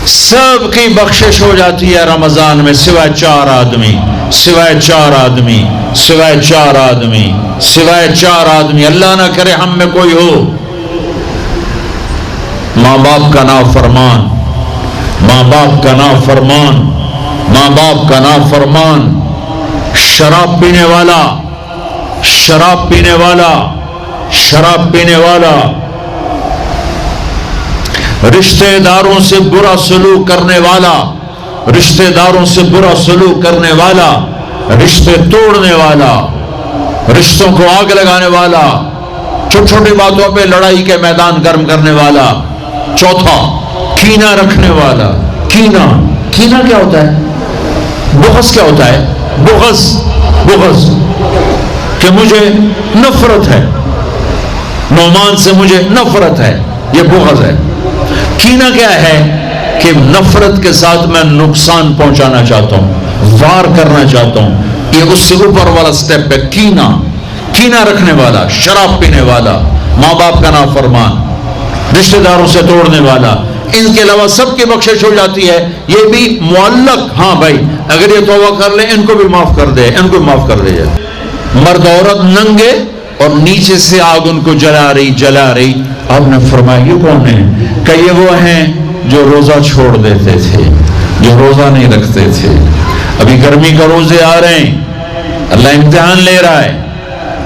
سب کی بخشش ہو جاتی ہے رمضان میں سوائے چار آدمی، سوائے چار آدمی، سوائے چار آدمی، سوائے چار آدمی۔ اللہ نہ کرے ہم میں کوئی ہو ماں باپ کا نافرمان، ماں باپ کا نافرمان، ماں باپ کا نافرمان، شراب پینے والا، شراب پینے والا، شراب پینے والا، رشتہ داروں سے برا سلوک کرنے والا، رشتہ داروں سے برا سلوک کرنے والا، رشتے توڑنے والا، رشتوں کو آگ لگانے والا، چھوٹی چھوٹی باتوں پہ لڑائی کے میدان گرم کرنے والا۔ چوتھا، کینہ رکھنے والا۔ کینہ، کینہ کیا ہوتا ہے؟ بغض کیا ہوتا ہے؟ بغض، بغض کہ مجھے نفرت ہے، نعمان سے مجھے نفرت ہے، یہ بغض ہے۔ کینہ کیا ہے؟ کہ نفرت کے ساتھ میں نقصان پہنچانا چاہتا ہوں، وار کرنا چاہتا ہوں، یہ اس سے اوپر والا سٹیپ ہے کینہ۔ کینہ رکھنے والا، شراب پینے والا، ماں باپ کا نافرمان، رشتہ داروں سے توڑنے والا، ان کے علاوہ سب کی بخشش ہو جاتی ہے۔ یہ بھی معلق، ہاں بھائی اگر یہ توبہ کر لیں ان کو بھی معاف کر دے، ان کو بھی معاف کر دے جائے۔ مرد عورت ننگے اور نیچے سے آگ ان کو جلا رہی جلا رہی۔ آپ نے فرمایا یہ کون ہے؟ کہ یہ وہ ہیں جو روزہ چھوڑ دیتے تھے، جو روزہ نہیں رکھتے تھے۔ ابھی گرمی کا روزے آ رہے ہیں، اللہ امتحان لے رہا ہے،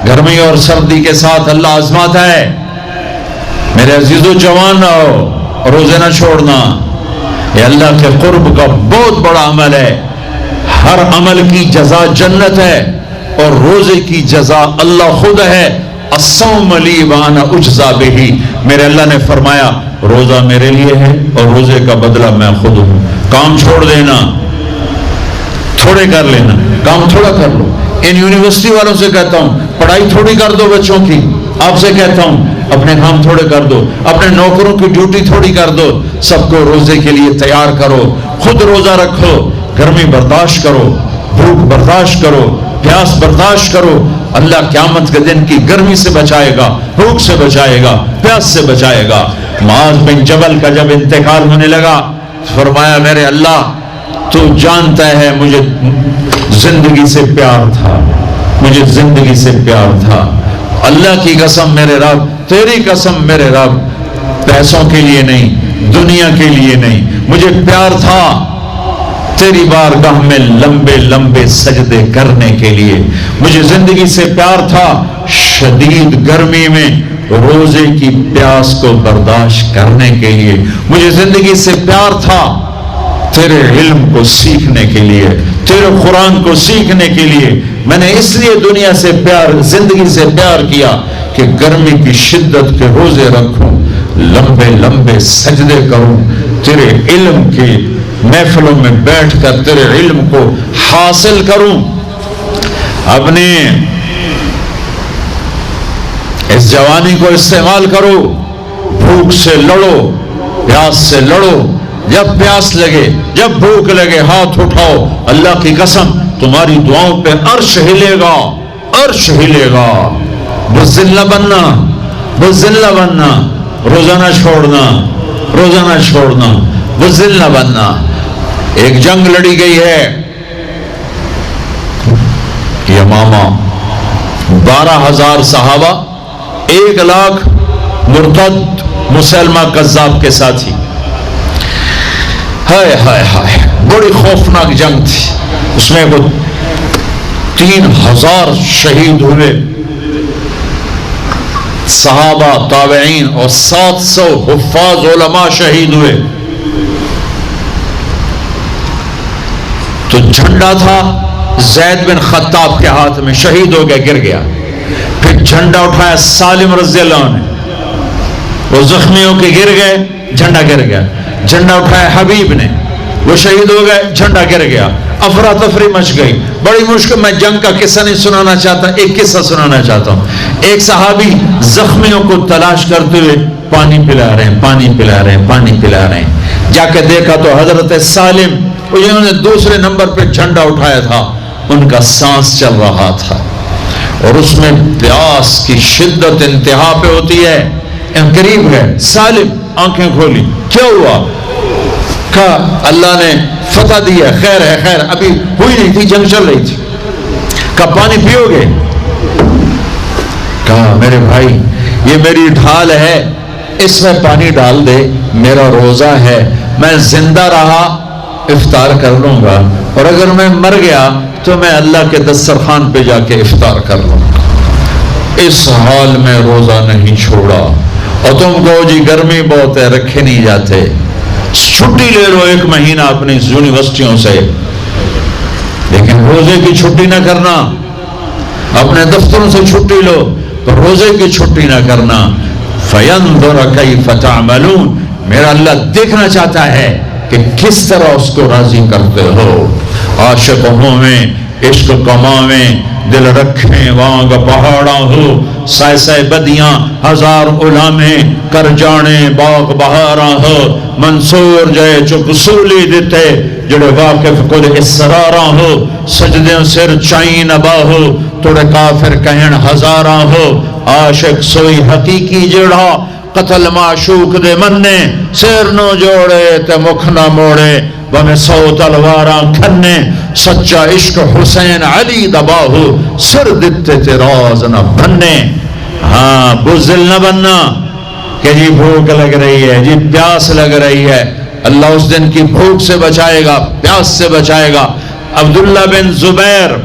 گرمی اور سردی کے ساتھ اللہ آزماتا ہے۔ میرے عزیزو جوان رہو، روزے نہ چھوڑنا، یہ اللہ کے قرب کا بہت بڑا عمل ہے۔ ہر عمل کی جزا جنت ہے اور روزے کی جزا اللہ خود ہے۔ الصوم لی وانا اجزا بہ، میرے اللہ نے فرمایا روزہ میرے لیے ہے اور روزے کا بدلہ میں خود ہوں۔ کام چھوڑ دینا، تھوڑے کر لینا، کام تھوڑا کر لو۔ ان یونیورسٹی والوں سے کہتا ہوں پڑھائی تھوڑی کر دو بچوں کی، آپ سے کہتا ہوں اپنے کام تھوڑے کر دو، اپنے نوکروں کی ڈیوٹی تھوڑی کر دو، سب کو روزے کے لیے تیار کرو، خود روزہ رکھو، گرمی برداشت کرو، بھوک برداشت کرو، پیاس برداشت کرو۔ اللہ قیامت کے دن کی گرمی سے بچائے گا، بھوک سے بچائے گا، پیاس سے بچائے گا۔ معاذ بن جبل کا جب انتقال ہونے لگا فرمایا میرے اللہ تو جانتا ہے مجھے زندگی سے پیار تھا، مجھے زندگی سے پیار تھا، اللہ کی قسم میرے رب، تیری قسم میرے رب، پیسوں کے لیے نہیں، دنیا کے لیے نہیں، مجھے پیار تھا تیری بارگاہ میں لمبے لمبے سجدے کرنے کے لیے، مجھے زندگی سے پیار تھا شدید گرمی میں روزے کی پیاس کو برداشت کرنے کے لیے، مجھے زندگی سے پیار تھا تیرے علم کو سیکھنے کے لیے، تیرے قرآن کو سیکھنے کے لیے۔ میں نے اس لیے دنیا سے پیار، زندگی سے پیار کیا کہ گرمی کی شدت کے روزے رکھوں، لمبے لمبے سجدے کروں، تیرے علم کی محفلوں میں بیٹھ کر تیرے علم کو حاصل کروں۔ اپنے اس جوانی کو استعمال کرو، بھوک سے لڑو، پیاس سے لڑو، جب پیاس لگے، جب بھوک لگے ہاتھ اٹھاؤ، اللہ کی قسم تمہاری دعاؤں پہ عرش ہلے گا، عرش ہلے گا۔ بزدل نہ بننا، بزدل نہ بننا، روزہ نہ چھوڑنا، روزہ نہ چھوڑنا، بزدل نہ بننا۔ ایک جنگ لڑی گئی ہے یمامہ، 12,000 صحابہ، 1,00,000 مرتد مسلمہ کذاب کے ساتھی۔ ہائے ہائے ہائے، بڑی خوفناک جنگ تھی، اس میں وہ 3,000 شہید ہوئے، صحابہ، تابعین اور 700 حفاظ علماء شہید ہوئے۔ تو جھنڈا تھا زید بن خطاب کے ہاتھ میں، شہید ہو گیا، گر گیا۔ پھر جھنڈا اٹھایا سالم رضی اللہ عنہ نے، وہ زخمی ہو کے گر گئے، جھنڈا گر گیا۔ جھنڈا اٹھایا حبیب نے، وہ شہید ہو گئے، جھنڈا گر گیا۔ افراتفری مچ گئی، بڑی مشکل۔ میں جنگ کا قصہ نہیں سنانا چاہتا، ایک قصہ سنانا چاہتا ہوں۔ ایک صحابی زخمیوں کو تلاش کرتے ہوئے پانی پلا رہے ہیں، پانی پلا رہے ہیں، پانی پلا رہے ہیں۔ جا کے دیکھا تو حضرت سالم، انہوں نے دوسرے نمبر پہ جھنڈا اٹھایا تھا، ان کا سانس چل رہا تھا اور اس میں پیاس کی شدت انتہا پہ ہوتی ہے، قریب ہے۔ سالم آنکھیں کھولی. کیا ہوا؟ کہا اللہ نے فتح دیا، خیر ہے خیر، ابھی ہوئی نہیں تھی، جنگ چل رہی تھی. کہا پانی پیو گے؟ کہا میرے بھائی یہ میری ڈھال ہے، اس میں پانی ڈال دے، میرا روزہ ہے، میں زندہ رہا افطار کر لوں گا، اور اگر میں مر گیا تو میں اللہ کے دسترخوان پہ جا کے افطار کر لوں گا. اس حال میں روزہ نہیں چھوڑا. اور تم کو جی گرمی بہت ہے، رکھے نہیں جاتے، چھٹی لے لو 1 مہینہ اپنی یونیورسٹیوں سے، لیکن روزے کی چھٹی نہ کرنا. اپنے دفتروں سے چھٹی لو، روزے کی چھٹی نہ کرنا. فَيَنْظُرَ كَيْفَ تَعْمَلُونَ. میرا اللہ دیکھنا چاہتا ہے کہ کس طرح اس کو راضی کرتے ہو. عاشق ہوں میں عشق کماویں، دل رکھیں وانگ پہاڑاں ہو، سائے سائے بدیاں ہزار علامیں کر جانے باغ بہاراں ہو. منصور جائے چک سولی دیتے جڑے واقف کل اسراراں ہو. سجدیں سر چائیں نبا ہو، توڑے کافر کہن ہزاراں ہو. عاشق سوئی حقیقی جڑا قتل معشوق دے مننے، سر نو جوڑے تے مکھ نہ موڑے، بمیں 100 تلواراں کھنے. سچا عشق حسین علی دبا ہو، سر دیتے تے راز نہ بننے. ہاں بزدل نہ بننا کہ جی بھوک لگ رہی ہے، جی پیاس لگ رہی ہے. اللہ اس دن کی بھوک سے بچائے گا، پیاس سے بچائے گا. عبداللہ بن زبیر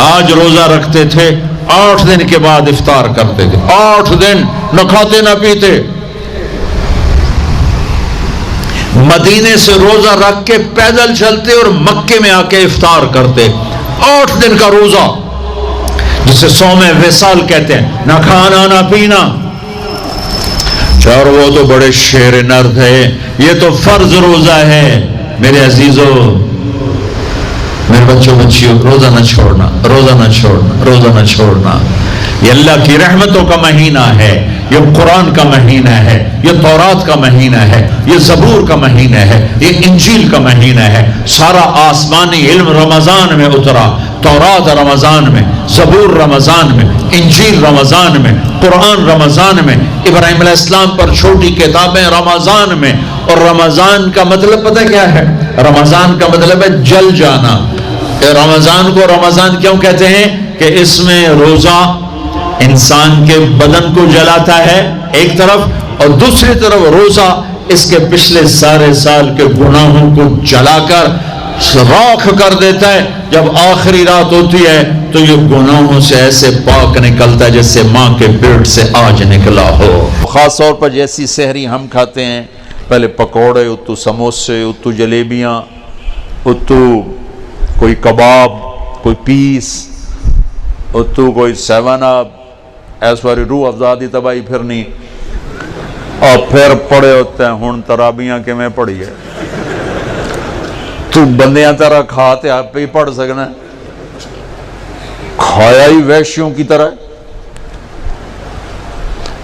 آج روزہ رکھتے تھے، 8 دن کے بعد افطار کرتے تھے. 8 دن نہ کھاتے نہ پیتے. مدینے سے روزہ رکھ کے پیدل چلتے اور مکے میں آ کے افطار کرتے. 8 دن کا روزہ جسے صوم وصال کہتے ہیں، نہ کھانا نہ پینا. اور وہ تو بڑے شیر نرد ہے، یہ تو فرض روزہ ہے. میرے عزیزو، میرے بچوں بچیوں، روزہ نہ چھوڑنا، روزہ نہ چھوڑنا، روزہ نہ چھوڑنا. یہ اللہ کی رحمتوں کا مہینہ ہے، یہ قرآن کا مہینہ ہے، یہ تورات کا مہینہ ہے، یہ زبور کا مہینہ ہے، یہ انجیل کا مہینہ ہے. سارا آسمانی علم رمضان میں اترا. تورات رمضان میں، زبور رمضان میں، انجیل رمضان میں، قرآن رمضان میں، ابراہیم علیہ السلام پر چھوٹی کتابیں رمضان میں. اور رمضان کا مطلب پتہ کیا ہے؟ رمضان کا مطلب ہے جل جانا. رمضان کو رمضان کیوں کہتے ہیں؟ کہ اس میں روزہ انسان کے بدن کو جلاتا ہے ایک طرف، اور دوسری طرف روزہ اس کے پچھلے سارے سال کے گناہوں کو جلا کر راکھ کر دیتا ہے. جب آخری رات ہوتی ہے تو یہ گناہوں سے ایسے پاک نکلتا ہے جیسے ماں کے پیٹ سے آج نکلا ہو. خاص طور پر جیسی سحری ہم کھاتے ہیں، پہلے پکوڑے، اتو سموسے، اتو جلیبیاں، اتو کوئی کباب، کوئی پیس، اتو کوئی 7 اپ، ایس واری روح افزادی تباہی پھرنی. اور پھر پڑے ہوتے ہیں ہون ترابیاں کے میں پڑھی ہے. تو بندیاں طرح کھاتے آپ پہ ہی پڑھ سکنا، کھایا ہی ویشیوں کی طرح.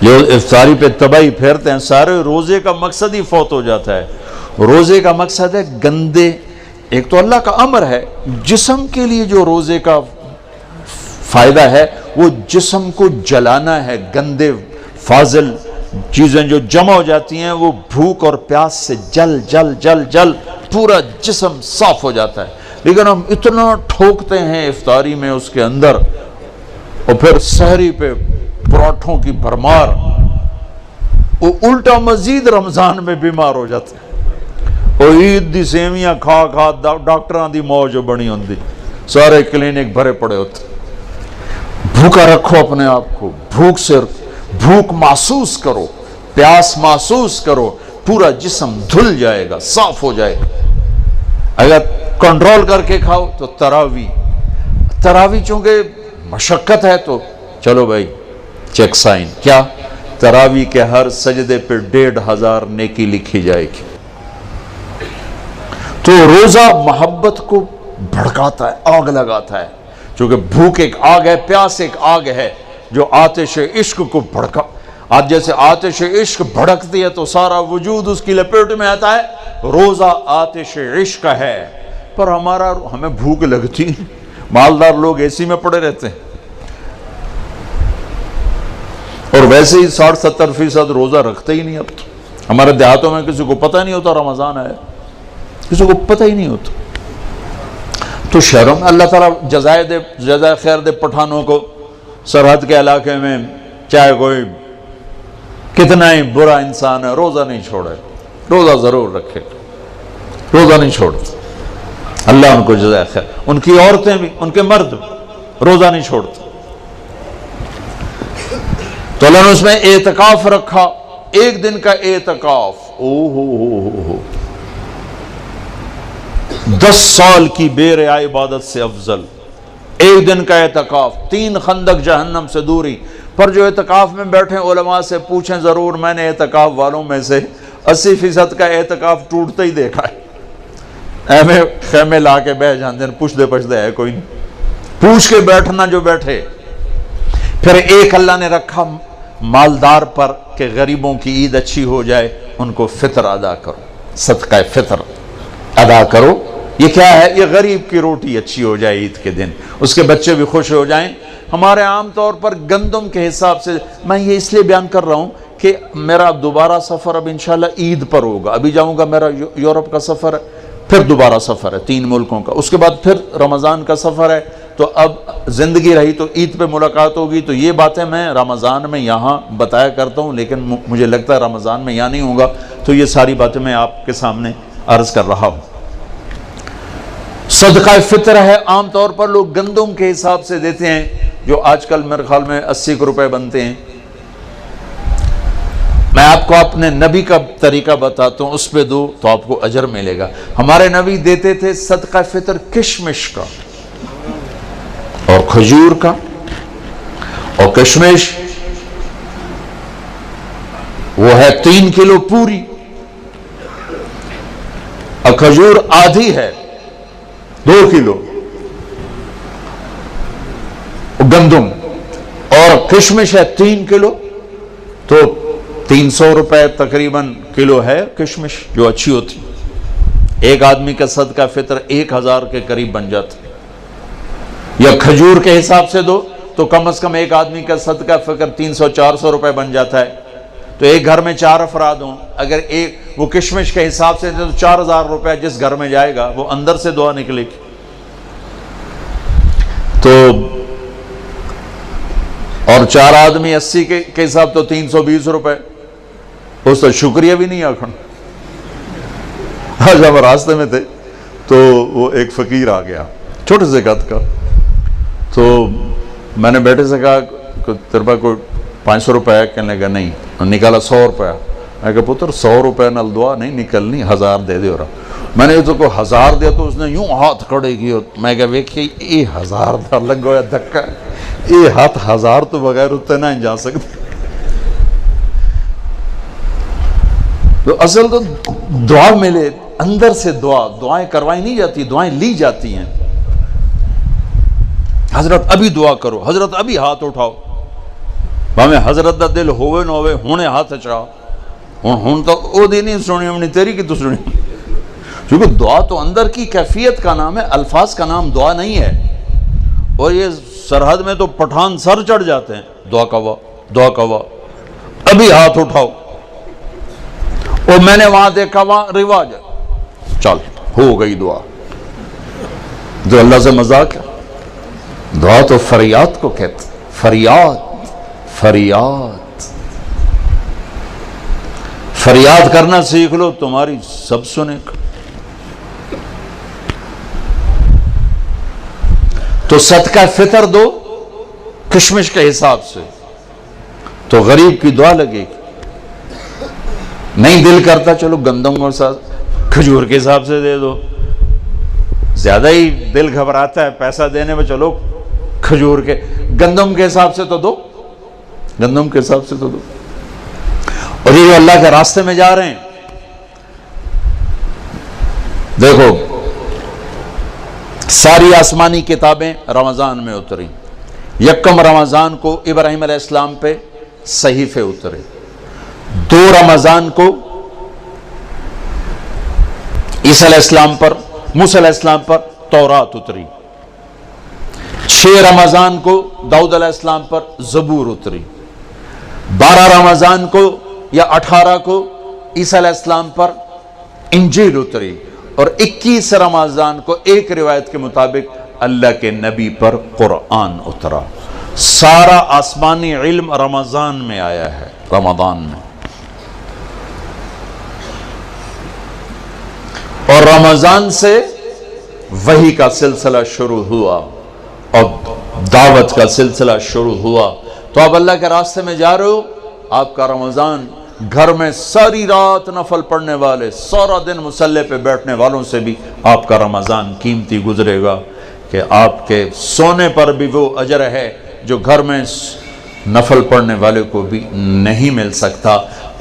جو افطاری پہ تباہی پھیرتے ہیں سارے، روزے کا مقصد ہی فوت ہو جاتا ہے. روزے کا مقصد ہے گندے، ایک تو اللہ کا امر ہے، جسم کے لیے جو روزے کا فائدہ ہے وہ جسم کو جلانا ہے. گندے فاضل چیزیں جو جمع ہو جاتی ہیں وہ بھوک اور پیاس سے جل جل جل جل پورا جسم صاف ہو جاتا ہے. لیکن ہم اتنا ٹھوکتے ہیں افطاری میں اس کے اندر، اور پھر سحری پہ پراٹھوں کی بھرمار، وہ الٹا مزید رمضان میں بیمار ہو جاتے ہیں. اور عید دی سیویاں کھا کھا ڈاکٹران دی موج بنی ہوندی، سارے کلینک بھرے پڑے ہوتے. بھوکا رکھو اپنے آپ کو، بھوک محسوس کرو، پیاس محسوس کرو، پورا جسم دھل جائے گا، صاف ہو جائے گا. اگر کنٹرول کر کے کھاؤ تو تراوی چونکہ مشقت ہے تو چلو بھائی چیک سائن، کیا تراوی کے ہر سجدے پہ 1500 نیکی لکھی جائے گی. تو روزہ محبت کو بھڑکاتا ہے، آگ لگاتا ہے. چونکہ بھوک ایک آگ ہے، پیاس ایک آگ ہے جو آتش عشق کو بھڑکا. آج جیسے آتش عشق بھڑکتی ہے تو سارا وجود اس کی لپیٹ میں آتا ہے. روزہ آتش عشق ہے، پر ہمیں بھوک لگتی. مالدار لوگ اے سی میں پڑے رہتے ہیں، اور ویسے ہی 60-70% روزہ رکھتے ہی نہیں. اب تو ہمارے دیہاتوں میں کسی کو پتہ نہیں ہوتا رمضان ہے، کسی کو پتہ ہی نہیں ہوتا. تو شہروں میں اللہ تعالیٰ جزائے خیر دے پٹھانوں کو. سرحد کے علاقے میں چاہے کوئی کتنا ہی برا انسان ہے، روزہ نہیں چھوڑے، روزہ ضرور رکھے، روزہ نہیں چھوڑتے. اللہ ان کو جزائے خیر. ان کی عورتیں بھی، ان کے مرد بھی روزہ نہیں چھوڑتے. تو اللہ نے اس میں اعتکاف رکھا، ایک دن کا اعتکاف. 10 سال کی بے ریا عبادت سے افضل ایک دن کا اعتکاف. 3 خندق جہنم سے دوری. پر جو اعتکاف میں بیٹھے علماء سے پوچھیں ضرور، میں نے اعتکاف والوں میں سے 80% کا اعتکاف ٹوٹتا ہی دیکھا ہے. ایویں خیمے لا کے بیٹھ جاندے ہیں، پوچھتے ہے کوئی نہیں. پوچھ کے بیٹھنا جو بیٹھے. پھر ایک اللہ نے رکھا مالدار پر کہ غریبوں کی عید اچھی ہو جائے، ان کو فطر ادا کرو، صدقہ فطر ادا کرو. یہ کیا ہے؟ یہ غریب کی روٹی اچھی ہو جائے عید کے دن، اس کے بچے بھی خوش ہو جائیں. ہمارے عام طور پر گندم کے حساب سے، میں یہ اس لیے بیان کر رہا ہوں کہ میرا دوبارہ سفر اب انشاءاللہ عید پر ہوگا. ابھی جاؤں گا، میرا یورپ کا سفر ہے، پھر دوبارہ سفر ہے 3 ملکوں کا، اس کے بعد پھر رمضان کا سفر ہے. تو اب زندگی رہی تو عید پہ ملاقات ہوگی. تو یہ باتیں میں رمضان میں یہاں بتایا کرتا ہوں، لیکن مجھے لگتا ہے رمضان میں یہاں نہیں ہوگا. تو یہ ساری باتیں میں آپ کے سامنے عرض کر رہا ہوں. صدقہ فطر ہے. عام طور پر لوگ گندم کے حساب سے دیتے ہیں، جو آج کل میرے خیال میں 80 روپے بنتے ہیں. میں آپ کو اپنے نبی کا طریقہ بتاتا ہوں، اس پہ دو تو آپ کو اجر ملے گا. ہمارے نبی دیتے تھے صدقہ فطر کشمش کا اور کھجور کا. اور کشمش وہ ہے 3 کلو پوری، اور کھجور آدھی ہے 2 کلو گندم، اور کشمش ہے 3 کلو. تو 300 روپے تقریباً کلو ہے کشمش، جو اچھی ہوتی. ایک آدمی کا صدقہ فطر 1000 کے قریب بن جاتا. یا کھجور کے حساب سے دو تو کم از کم ایک آدمی کا صدقہ فطر 300-400 روپے بن جاتا ہے. تو ایک گھر میں 4 افراد ہوں، اگر ایک وہ کشمش کے حساب سے دے تو 4000 روپے جس گھر میں جائے گا وہ اندر سے دعا نکلے گی. تو اور 4 آدمی 80 کے حساب تو 320 روپے. اس تو شکریہ بھی نہیں آکھن. آج ہم راستے میں تھے تو وہ ایک فقیر آ گیا چھوٹے سے قد کا. تو میں نے بیٹے سے کہا تیرے پاس کوئی 500 روپے ہے؟ کہنے لگا نہیں. نکالا 100 روپے. میں کہا پتر 100 روپے نال دعا نہیں نکلنی، 1000 دے دے. رہا میں نے تو کوئی 1000 دیا تو اس نے یوں ہاتھ کھڑے کیے. میں کہا ویکھیے یہ 1000 دا لگ گیا دھکا، یہ ہاتھ 1000 تو بغیر اتنے نہ جا سکتے. تو اصل تو دعا ملے اندر سے. دعائیں کروائی نہیں جاتی، دعائیں لی جاتی ہیں. حضرت ابھی دعا کرو، حضرت ابھی ہاتھ اٹھاؤ. بھاویں حضرت دا دل ہوئے نہ ہوئے ہونے ہاتھ اچھاؤ. ہوں تو وہ دی نہیں سنی ہم نے تیری کی تو سنی. کیونکہ دعا تو اندر کی کیفیت کا نام ہے، الفاظ کا نام دعا نہیں ہے. اور یہ سرحد میں تو پٹھان سر چڑھ جاتے ہیں، دعا کوا دعا کوا، ابھی ہاتھ اٹھاؤ. اور میں نے وہاں دیکھا وہاں رواج ہے، چل ہو گئی دعا. جو اللہ سے مذاق ہے. دعا تو فریاد کو کہتے، فریاد فریاد فریاد کرنا سیکھ لو، تمہاری سب سنے گا. تو صدقہ فطر دو کشمش کے حساب سے تو غریب کی دعا لگے گی. نہیں دل کرتا چلو گندم اور ساتھ کھجور کے حساب سے دے دو. زیادہ ہی دل گھبراتا ہے پیسہ دینے میں، چلو کھجور کے گندم کے حساب سے تو دو، گندم کے حساب سے تو دو. اور یہ اللہ کے راستے میں جا رہے ہیں. دیکھو ساری آسمانی کتابیں رمضان میں اتری. یکم رمضان کو ابراہیم علیہ السلام پہ صحیفے اترے. 2 رمضان کو عیسیٰ علیہ السلام پر، موسیٰ علیہ السلام پر تورات اتری. 6 رمضان کو داؤد علیہ السلام پر زبور اتری. 12 رمضان کو یا 18 کو عیسیٰ علیہ السلام پر انجیل اتری، اور 21 رمضان کو ایک روایت کے مطابق اللہ کے نبی پر قرآن اترا۔ سارا آسمانی علم رمضان میں آیا ہے، رمضان میں، اور رمضان سے وحی کا سلسلہ شروع ہوا اور دعوت کا سلسلہ شروع ہوا۔ تو آپ اللہ کے راستے میں جا رہے ہو، آپ کا رمضان گھر میں ساری رات نفل پڑھنے والے، سارا دن مصلی پہ بیٹھنے والوں سے بھی آپ کا رمضان قیمتی گزرے گا، کہ آپ کے سونے پر بھی وہ اجر ہے جو گھر میں نفل پڑھنے والے کو بھی نہیں مل سکتا۔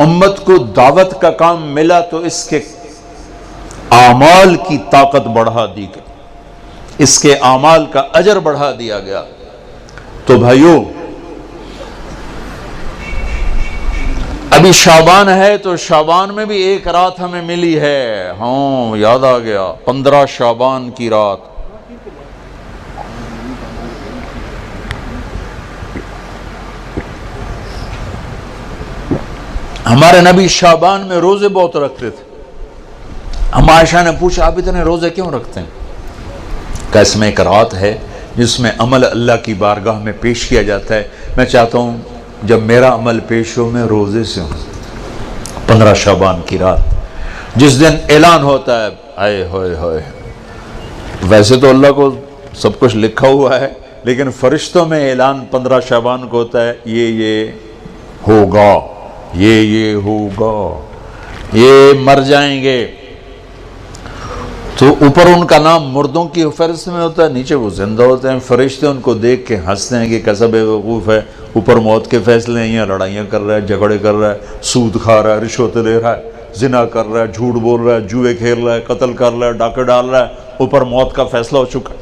امت کو دعوت کا کام ملا تو اس کے اعمال کی طاقت بڑھا دی گئی، اس کے اعمال کا اجر بڑھا دیا گیا۔ تو بھائیو، ابھی شعبان ہے تو شعبان میں بھی ایک رات ہمیں ملی ہے، ہاں یاد آ گیا، 15 شعبان کی رات۔ ہمارے نبی شعبان میں روزے بہت رکھتے تھے۔ ہم عائشہ نے پوچھا آپ اتنے روزے کیوں رکھتے ہیں؟ کہ اس میں ایک رات ہے جس میں عمل اللہ کی بارگاہ میں پیش کیا جاتا ہے، میں چاہتا ہوں جب میرا عمل پیش ہو میں روزے سے ہوں۔ 15 شعبان کی رات جس دن اعلان ہوتا ہے، آئے ہوئے ہوئے، ویسے تو اللہ کو سب کچھ لکھا ہوا ہے، لیکن فرشتوں میں اعلان 15 شعبان کو ہوتا ہے، یہ ہوگا، یہ ہوگا، یہ مر جائیں گے۔ تو اوپر ان کا نام مردوں کی فہرست میں ہوتا ہے، نیچے وہ زندہ ہوتے ہیں۔ فرشتے ان کو دیکھ کے ہنستے ہیں کہ کیسا بے وقوف ہے، اوپر موت کے فیصلے ہیں، یہاں لڑائیاں کر رہا ہے، جھگڑے کر رہا ہے، سود کھا رہا ہے، رشوت لے رہا ہے، زنا کر رہا ہے، جھوٹ بول رہا ہے، جوئے کھیل رہا ہے، قتل کر رہا ہے، ڈاکے ڈال رہا ہے، اوپر موت کا فیصلہ ہو چکا ہے۔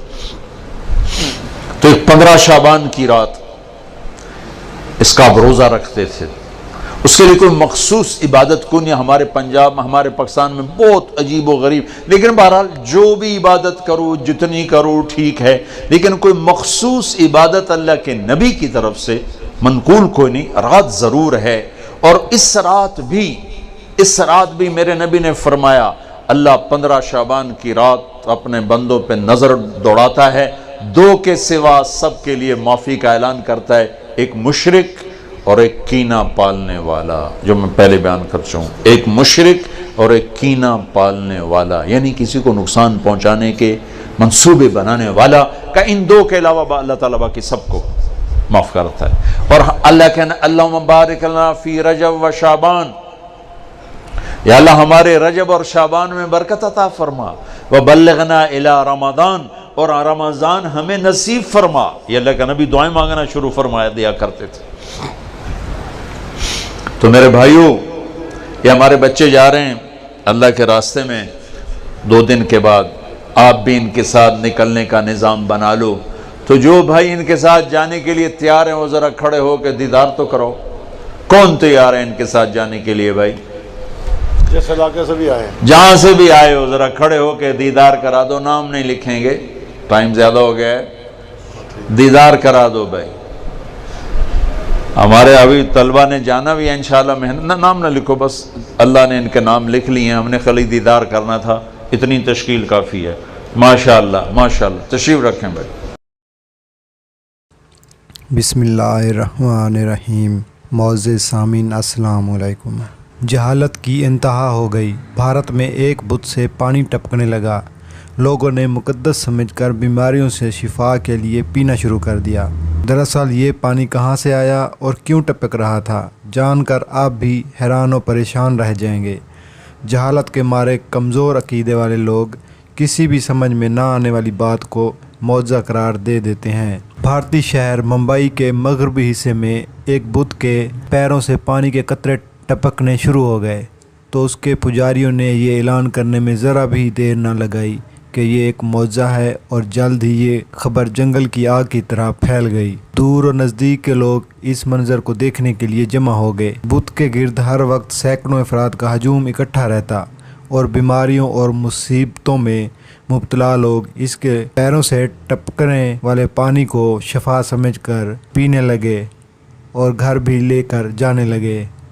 تو ایک 15 شعبان کی رات اس کا آپ روزہ رکھتے تھے، اس کے لیے کوئی مخصوص عبادت کن، یا ہمارے پنجاب ہمارے پاکستان میں بہت عجیب و غریب، لیکن بہرحال جو بھی عبادت کرو جتنی کرو ٹھیک ہے، لیکن کوئی مخصوص عبادت اللہ کے نبی کی طرف سے منقول کوئی نہیں۔ رات ضرور ہے، اور اس رات بھی میرے نبی نے فرمایا اللہ 15 شعبان کی رات اپنے بندوں پہ نظر دوڑاتا ہے، 2 کے سوا سب کے لیے معافی کا اعلان کرتا ہے، ایک مشرک اور ایک کینہ پالنے والا، جو میں پہلے بیان کر چکا ہوں، ایک مشرک اور ایک کینہ پالنے والا، یعنی کسی کو نقصان پہنچانے کے منصوبے بنانے والا، کہ ان 2 کے علاوہ اللہ تعالیٰ باقی سب کو معاف کرتا ہے۔ اور اللہ کہنا اللہم بارک لنا فی رجب و شعبان، یا اللہ ہمارے رجب اور شعبان میں برکت عطا فرما، وبلغنا الی رمضان، اور رمضان ہمیں نصیب فرما۔ یہ اللہ کا نبی دعائیں مانگنا شروع فرمایا دیا کرتے تھے۔ تو میرے بھائیوں، یہ ہمارے بچے جا رہے ہیں اللہ کے راستے میں، 2 دن کے بعد آپ بھی ان کے ساتھ نکلنے کا نظام بنا لو۔ تو جو بھائی ان کے ساتھ جانے کے لیے تیار ہیں وہ ذرا کھڑے ہو کے دیدار تو کرو۔ کون تیار ہے ان کے ساتھ جانے کے لیے بھائی؟ جس علاقے سے بھی آئے، جہاں سے بھی آئے ہو ذرا کھڑے ہو کے دیدار کرا دو۔ نام نہیں لکھیں گے، ٹائم زیادہ ہو گیا ہے، دیدار کرا دو بھائی۔ ہمارے ابھی طلبہ نے جانا بھی ہے انشاءاللہ، محنت، نام نہ لکھو، بس اللہ نے ان کے نام لکھ لیے ہیں، ہم نے خالی دیدار کرنا تھا، اتنی تشکیل کافی ہے۔ ماشاءاللہ ماشاءاللہ، تشریف رکھیں بھائی۔ بسم اللہ الرحمن الرحیم۔ معزز سامعین السلام علیکم۔ جہالت کی انتہا ہو گئی۔ بھارت میں ایک بت سے پانی ٹپکنے لگا۔ لوگوں نے مقدس سمجھ کر بیماریوں سے شفا کے لیے پینا شروع کر دیا۔ دراصل یہ پانی کہاں سے آیا اور کیوں ٹپک رہا تھا، جان کر آپ بھی حیران و پریشان رہ جائیں گے۔ جہالت کے مارے کمزور عقیدے والے لوگ کسی بھی سمجھ میں نہ آنے والی بات کو معجزہ قرار دے دیتے ہیں۔ بھارتی شہر ممبئی کے مغربی حصے میں ایک بت کے پیروں سے پانی کے قطرے ٹپکنے شروع ہو گئے تو اس کے پجاریوں نے یہ اعلان کرنے میں ذرا بھی دیر نہ لگائی کہ یہ ایک معجزہ ہے، اور جلد ہی یہ خبر جنگل کی آگ کی طرح پھیل گئی۔ دور و نزدیک کے لوگ اس منظر کو دیکھنے کے لیے جمع ہو گئے۔ بت کے گرد ہر وقت سینکڑوں افراد کا ہجوم اکٹھا رہتا، اور بیماریوں اور مصیبتوں میں مبتلا لوگ اس کے پیروں سے ٹپکنے والے پانی کو شفا سمجھ کر پینے لگے اور گھر بھی لے کر جانے لگے۔